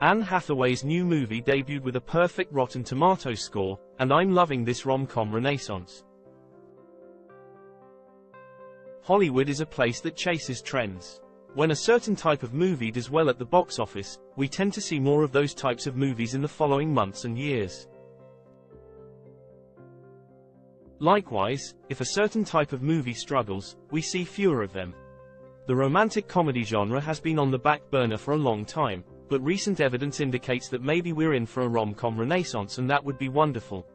Anne Hathaway's new movie debuted with a perfect Rotten Tomatoes score, and I'm loving this rom-com renaissance. Hollywood is a place that chases trends. When a certain type of movie does well at the box office, we tend to see more of those types of movies in the following months and years. Likewise, if a certain type of movie struggles, we see fewer of them. The romantic comedy genre has been on the back burner for a long time, but recent evidence indicates that maybe we're in for a rom-com renaissance, and that would be wonderful.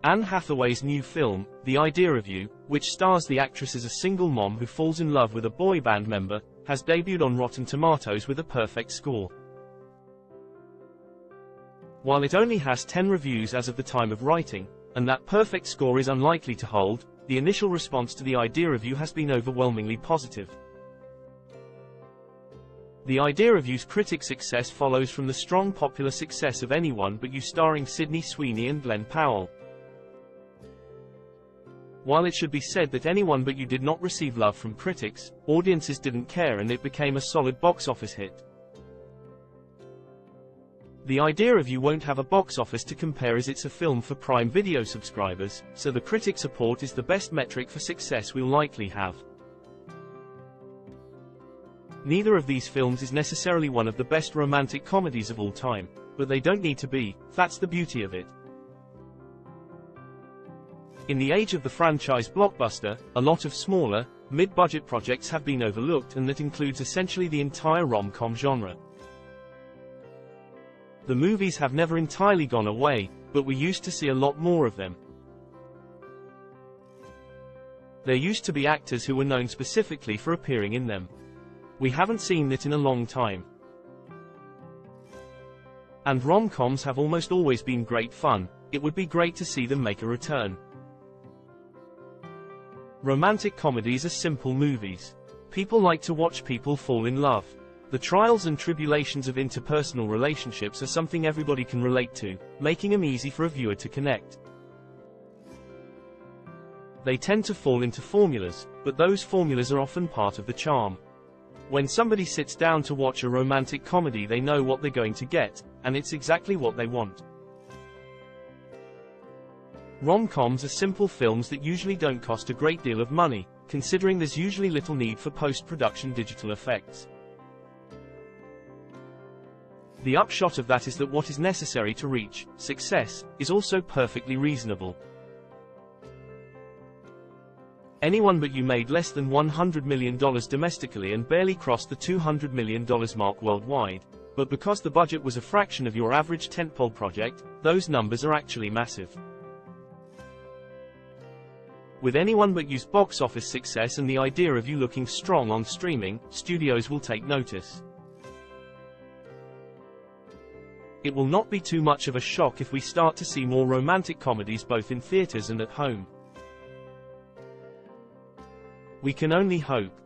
Anne Hathaway's new film, The Idea of You, which stars the actress as a single mom who falls in love with a boy band member, has debuted on Rotten Tomatoes with a perfect score. While it only has 10 reviews as of the time of writing, and that perfect score is unlikely to hold, the initial response to The Idea of You has been overwhelmingly positive. The Idea of You's critic success follows from the strong popular success of Anyone But You, starring Sydney Sweeney and Glenn Powell. While it should be said that Anyone But You did not receive love from critics, audiences didn't care and it became a solid box office hit. The Idea of You won't have a box office to compare as it's a film for Prime Video subscribers, so the critic support is the best metric for success we'll likely have. Neither of these films is necessarily one of the best romantic comedies of all time, but they don't need to be. That's the beauty of it. In the age of the franchise blockbuster, a lot of smaller, mid-budget projects have been overlooked, and that includes essentially the entire rom-com genre. The movies have never entirely gone away, but we used to see a lot more of them. There used to be actors who were known specifically for appearing in them. We haven't seen that in a long time. And rom-coms have almost always been great fun. It would be great to see them make a return. Romantic comedies are simple movies. People like to watch people fall in love. The trials and tribulations of interpersonal relationships are something everybody can relate to, making them easy for a viewer to connect. They tend to fall into formulas, but those formulas are often part of the charm. When somebody sits down to watch a romantic comedy, they know what they're going to get, and it's exactly what they want. Rom-coms are simple films that usually don't cost a great deal of money, considering there's usually little need for post-production digital effects. The upshot of that is that what is necessary to reach success is also perfectly reasonable. Anyone But You made less than $100 million domestically and barely crossed the $200 million mark worldwide, but because the budget was a fraction of your average tentpole project, those numbers are actually massive. With Anyone But You's box office success and The Idea of You looking strong on streaming, studios will take notice. It will not be too much of a shock if we start to see more romantic comedies both in theaters and at home. We can only hope.